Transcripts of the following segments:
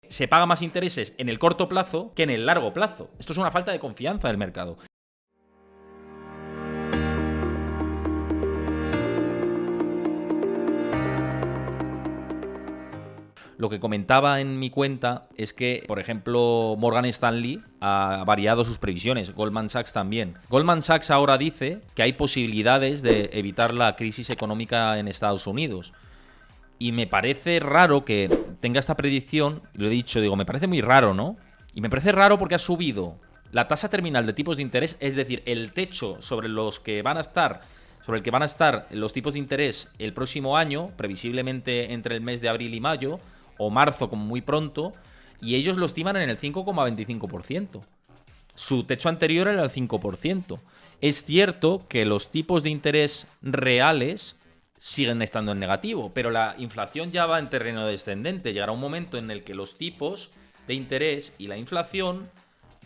Se paga más intereses en el corto plazo que en el largo plazo. Esto es una falta de confianza del mercado. Lo que comentaba en mi cuenta es que, por ejemplo, Morgan Stanley ha variado sus previsiones, Goldman Sachs también. Goldman Sachs ahora dice que hay posibilidades de evitar la crisis económica en Estados Unidos. Y me parece raro que tenga esta predicción, lo he dicho, digo, me parece muy raro, ¿no? Y me parece raro porque ha subido la tasa terminal de tipos de interés, es decir, el techo sobre el que van a estar los tipos de interés el próximo año, previsiblemente entre el mes de abril y mayo, o marzo como muy pronto, y ellos lo estiman en el 5,25%. Su techo anterior era el 5%. Es cierto que los tipos de interés reales siguen estando en negativo, pero la inflación ya va en terreno descendente. Llegará un momento en el que los tipos de interés y la inflación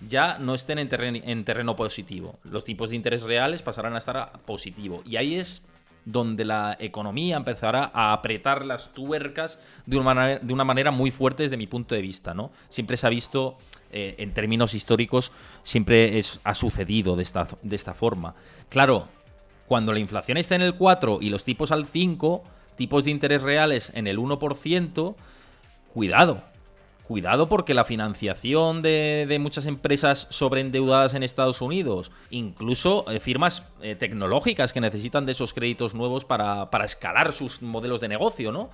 ya no estén en terreno positivo. Los tipos de interés reales pasarán a estar a positivo. Y ahí es donde la economía empezará a apretar las tuercas de una manera muy fuerte desde mi punto de vista, ¿no? Siempre se ha visto, en términos históricos, siempre ha sucedido de esta forma. Claro, cuando la inflación está en el 4 y los tipos al 5, tipos de interés reales en el 1%, cuidado. Cuidado porque la financiación de muchas empresas sobreendeudadas en Estados Unidos, incluso firmas tecnológicas que necesitan de esos créditos nuevos para escalar sus modelos de negocio, ¿no?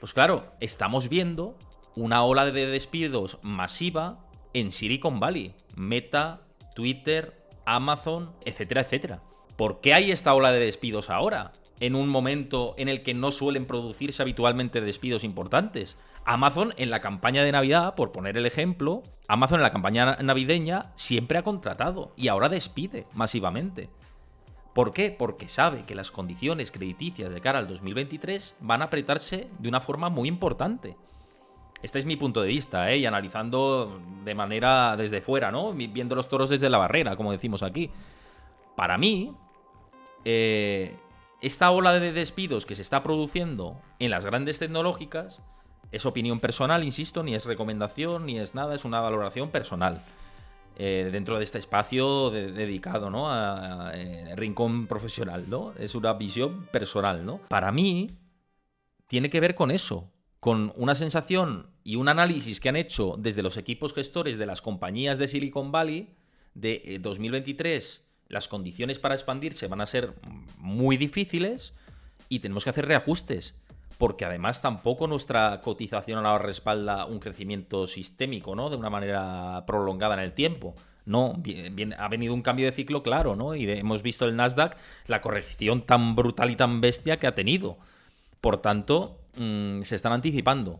Pues claro, estamos viendo una ola de despidos masiva en Silicon Valley. Meta, Twitter, Amazon, etcétera, etcétera. ¿Por qué hay esta ola de despidos ahora? En un momento en el que no suelen producirse habitualmente despidos importantes. Amazon en la campaña de Navidad, por poner el ejemplo, Amazon en la campaña navideña siempre ha contratado y ahora despide masivamente. ¿Por qué? Porque sabe que las condiciones crediticias de cara al 2023 van a apretarse de una forma muy importante. Este es mi punto de vista, y analizando de manera desde fuera, ¿no? Viendo los toros desde la barrera, como decimos aquí. Para mí, esta ola de despidos que se está produciendo en las grandes tecnológicas es opinión personal, insisto, ni es recomendación, ni es nada, es una valoración personal. Dentro de este espacio dedicado, ¿no? a rincón profesional, ¿no? Es una visión personal, ¿no? Para mí, tiene que ver con eso, con una sensación y un análisis que han hecho desde los equipos gestores de las compañías de Silicon Valley de 2023. Las condiciones para expandirse van a ser muy difíciles y tenemos que hacer reajustes, porque además tampoco nuestra cotización ahora respalda un crecimiento sistémico, ¿no? De una manera prolongada en el tiempo. No, ha venido un cambio de ciclo claro, ¿no? Y hemos visto el Nasdaq, la corrección tan brutal y tan bestia que ha tenido. Por tanto, se están anticipando.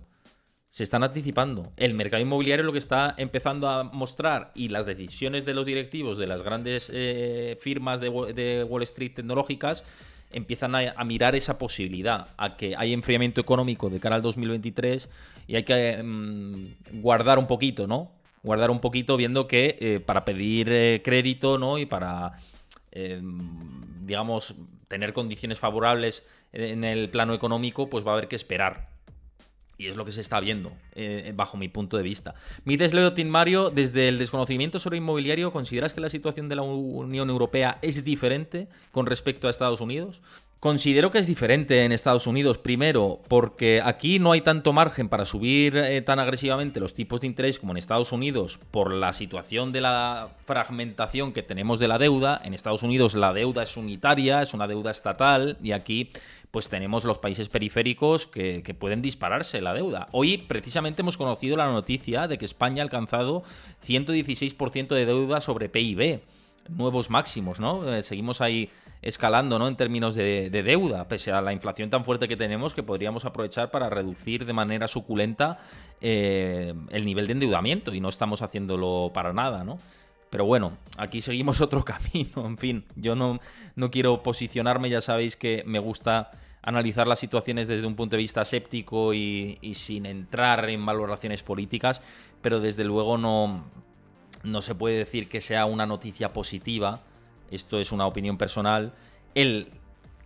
El mercado inmobiliario lo que está empezando a mostrar, y las decisiones de los directivos de las grandes firmas de Wall Street tecnológicas empiezan a mirar esa posibilidad, a que hay enfriamiento económico de cara al 2023 y hay que guardar un poquito, ¿no? Guardar un poquito viendo que para pedir crédito, ¿no? Y para, digamos, tener condiciones favorables en el plano económico, pues va a haber que esperar. Y es lo que se está viendo, bajo mi punto de vista. Mides Leotin Mario, desde el desconocimiento sobre inmobiliario, ¿consideras que la situación de la Unión Europea es diferente con respecto a Estados Unidos? Considero que es diferente en Estados Unidos, primero, porque aquí no hay tanto margen para subir tan agresivamente los tipos de interés como en Estados Unidos, por la situación de la fragmentación que tenemos de la deuda. En Estados Unidos la deuda es unitaria, es una deuda estatal, y aquí pues tenemos los países periféricos que pueden dispararse la deuda. Hoy precisamente hemos conocido la noticia de que España ha alcanzado 116% de deuda sobre PIB. Nuevos máximos, ¿no? Seguimos ahí escalando, ¿no? En términos de deuda, pese a la inflación tan fuerte que tenemos, que podríamos aprovechar para reducir de manera suculenta el nivel de endeudamiento, y no estamos haciéndolo para nada, ¿no? Pero bueno, aquí seguimos otro camino. En fin, yo no quiero posicionarme, ya sabéis que me gusta analizar las situaciones desde un punto de vista escéptico y sin entrar en valoraciones políticas, pero desde luego no se puede decir que sea una noticia positiva, esto es una opinión personal, el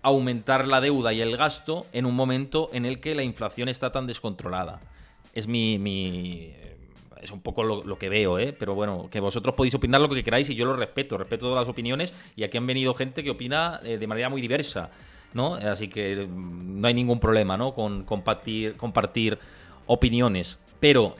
aumentar la deuda y el gasto en un momento en el que la inflación está tan descontrolada. Es mi Es un poco lo que veo, ¿eh? Pero bueno, que vosotros podéis opinar lo que queráis y yo lo respeto todas las opiniones, y aquí han venido gente que opina de manera muy diversa, ¿no? Así que no hay ningún problema, ¿no? Con compartir opiniones. Pero,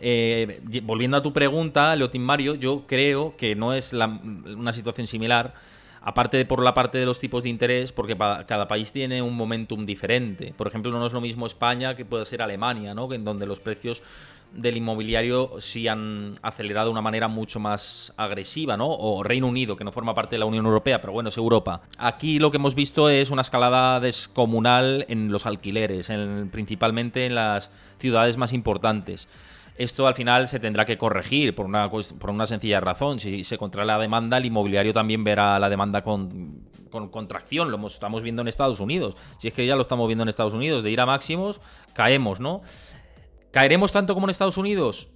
volviendo a tu pregunta, Leotin Mario, yo creo que no es una situación similar, aparte de por la parte de los tipos de interés, porque cada país tiene un momentum diferente. Por ejemplo, no es lo mismo España que puede ser Alemania, ¿no? En donde los precios del inmobiliario sí han acelerado de una manera mucho más agresiva, ¿no? O Reino Unido, que no forma parte de la Unión Europea, pero bueno, es Europa. Aquí lo que hemos visto es una escalada descomunal en los alquileres, principalmente en las ciudades más importantes. Esto al final se tendrá que corregir por una sencilla razón. Si se contrae la demanda, el inmobiliario también verá la demanda con contracción. Estamos viendo en Estados Unidos. Si es que ya lo estamos viendo en Estados Unidos, de ir a máximos, caemos, ¿no? ¿Caeremos tanto como en Estados Unidos?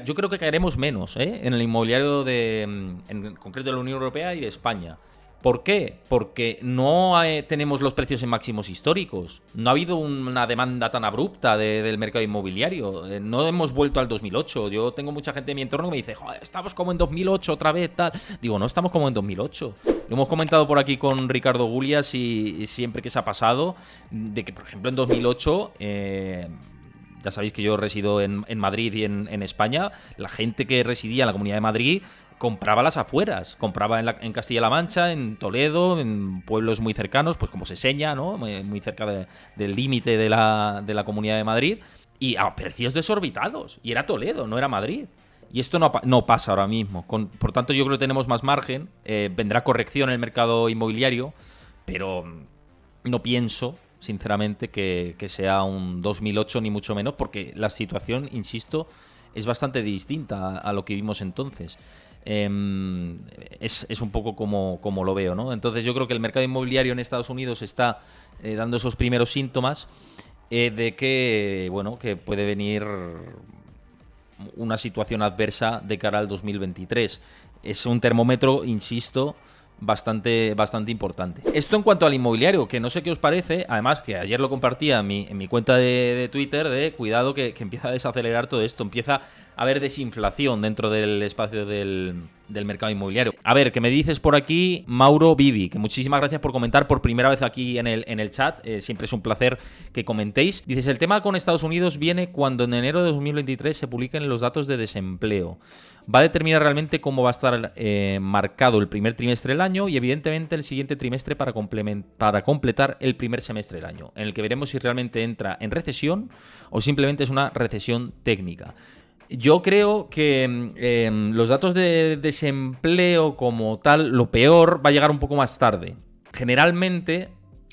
Yo creo que caeremos menos, en el inmobiliario en concreto de la Unión Europea y de España. ¿Por qué? Porque no tenemos los precios en máximos históricos. No ha habido una demanda tan abrupta del mercado inmobiliario. No hemos vuelto al 2008. Yo tengo mucha gente en mi entorno que me dice, joder, estamos como en 2008 otra vez, tal. Digo, no estamos como en 2008. Lo hemos comentado por aquí con Ricardo Gulias y siempre que se ha pasado, de que, por ejemplo, en 2008... ya sabéis que yo resido en Madrid y en España. La gente que residía en la Comunidad de Madrid compraba las afueras, compraba en Castilla-La Mancha, en Toledo, en pueblos muy cercanos, pues como Seseña, ¿no? Muy cerca del límite de la Comunidad de Madrid, y a precios desorbitados. Y era Toledo, no era Madrid. Y esto no pasa ahora mismo. Por tanto, yo creo que tenemos más margen. Vendrá corrección en el mercado inmobiliario, pero no pienso, sinceramente, que sea un 2008 ni mucho menos, porque la situación, insisto, es bastante distinta a lo que vimos entonces. Es un poco como lo veo, ¿no? Entonces yo creo que el mercado inmobiliario en Estados Unidos está dando esos primeros síntomas de que, bueno, que puede venir una situación adversa de cara al 2023. Es un termómetro, insisto, bastante importante. Esto en cuanto al inmobiliario, que no sé qué os parece, además que ayer lo compartía en mi cuenta de Twitter, de cuidado que empieza a desacelerar todo esto, empieza a haber desinflación dentro del espacio del mercado inmobiliario. A ver, ¿qué me dices por aquí? Mauro Vivi, que muchísimas gracias por comentar por primera vez aquí en el chat, siempre es un placer que comentéis. Dices, el tema con Estados Unidos viene cuando en enero de 2023 se publiquen los datos de desempleo. Va a determinar realmente cómo va a estar marcado el primer trimestre del año y evidentemente el siguiente trimestre para completar el primer semestre del año, en el que veremos si realmente entra en recesión o simplemente es una recesión técnica. Yo creo que los datos de desempleo como tal, lo peor va a llegar un poco más tarde. Generalmente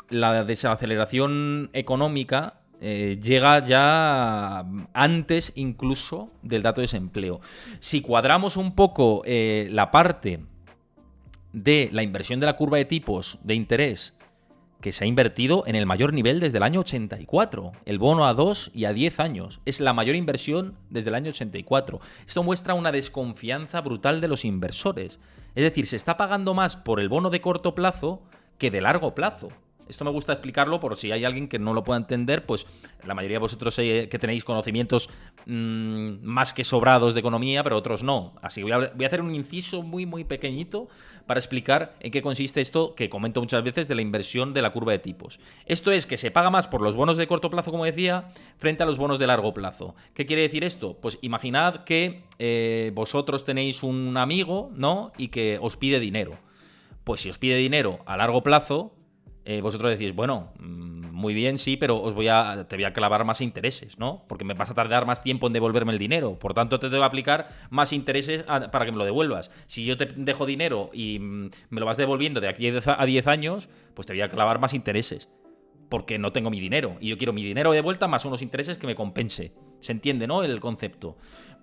la desaceleración económica llega ya antes incluso del dato de desempleo. Si cuadramos un poco la parte de la inversión de la curva de tipos de interés, que se ha invertido en el mayor nivel desde el año 84. El bono a 2 y a 10 años. Es la mayor inversión desde el año 84. Esto muestra una desconfianza brutal de los inversores. Es decir, se está pagando más por el bono de corto plazo que de largo plazo. Esto me gusta explicarlo por si hay alguien que no lo pueda entender, pues la mayoría de vosotros que tenéis conocimientos más que sobrados de economía, pero otros no. Así que voy a hacer un inciso muy pequeñito para explicar en qué consiste esto que comento muchas veces de la inversión de la curva de tipos. Esto es que se paga más por los bonos de corto plazo, como decía, frente a los bonos de largo plazo. ¿Qué quiere decir esto? Pues imaginad que vosotros tenéis un amigo, ¿no? Y que os pide dinero. Pues si os pide dinero a largo plazo, vosotros decís, bueno, muy bien, sí, pero te voy a clavar más intereses, ¿no? Porque me vas a tardar más tiempo en devolverme el dinero. Por tanto, te debo aplicar más intereses para que me lo devuelvas. Si yo te dejo dinero y me lo vas devolviendo de aquí a 10 años, pues te voy a clavar más intereses. Porque no tengo mi dinero. Y yo quiero mi dinero de vuelta más unos intereses que me compense. ¿Se entiende, no? El concepto.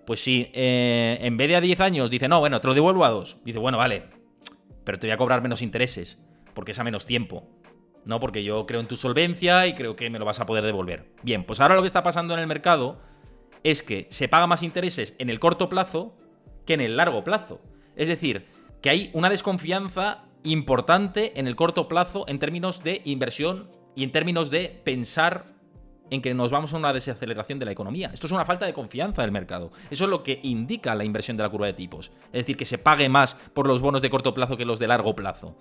Pues si en vez de a 10 años dice, no, bueno, te lo devuelvo a 2. Dice, bueno, vale, pero te voy a cobrar menos intereses. Porque es a menos tiempo. No, porque yo creo en tu solvencia y creo que me lo vas a poder devolver. Bien, pues ahora lo que está pasando en el mercado es que se paga más intereses en el corto plazo que en el largo plazo. Es decir, que hay una desconfianza importante en el corto plazo en términos de inversión y en términos de pensar en que nos vamos a una desaceleración de la economía. Esto es una falta de confianza del mercado. Eso es lo que indica la inversión de la curva de tipos. Es decir, que se pague más por los bonos de corto plazo que los de largo plazo.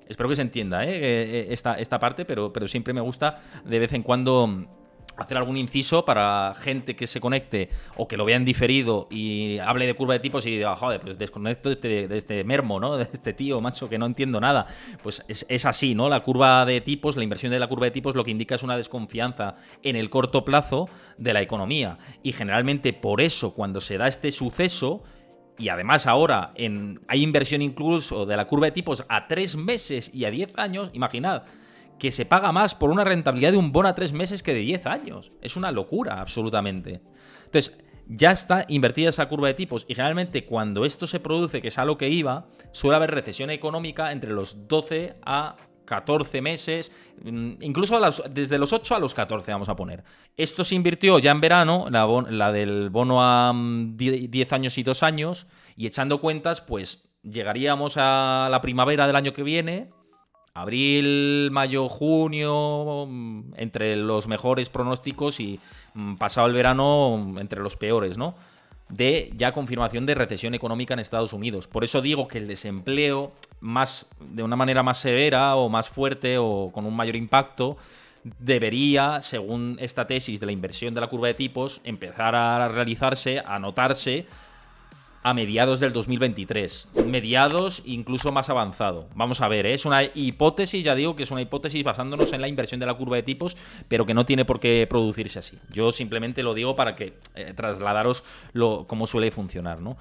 Espero que se entienda esta parte, pero siempre me gusta de vez en cuando hacer algún inciso para gente que se conecte o que lo vea en diferido y hable de curva de tipos y diga, joder, pues desconecto de este mermo, ¿no? De este tío, macho, que no entiendo nada. Pues es así, ¿no? La curva de tipos, la inversión de la curva de tipos lo que indica es una desconfianza en el corto plazo de la economía. Y generalmente por eso, cuando se da este suceso, y además ahora hay inversión incluso de la curva de tipos a 3 meses y a 10 años, imaginad, que se paga más por una rentabilidad de un bono a 3 meses que de 10 años. Es una locura, absolutamente. Entonces, ya está invertida esa curva de tipos y generalmente cuando esto se produce, que es a lo que iba, suele haber recesión económica entre los 12 a 14 meses, incluso desde los 8 a los 14 vamos a poner. Esto se invirtió ya en verano, la del bono a 10 años y 2 años, y echando cuentas, pues llegaríamos a la primavera del año que viene, abril, mayo, junio, entre los mejores pronósticos y pasado el verano, entre los peores, ¿no? De ya confirmación de recesión económica en Estados Unidos. Por eso digo que el desempleo de una manera más severa o más fuerte o con un mayor impacto debería, según esta tesis de la inversión de la curva de tipos, empezar a realizarse, a notarse a mediados del 2023. Mediados incluso más avanzado. Vamos a ver, es una hipótesis, ya digo que es una hipótesis basándonos en la inversión de la curva de tipos, pero que no tiene por qué producirse así. Yo simplemente lo digo para que trasladaros cómo suele funcionar, ¿no?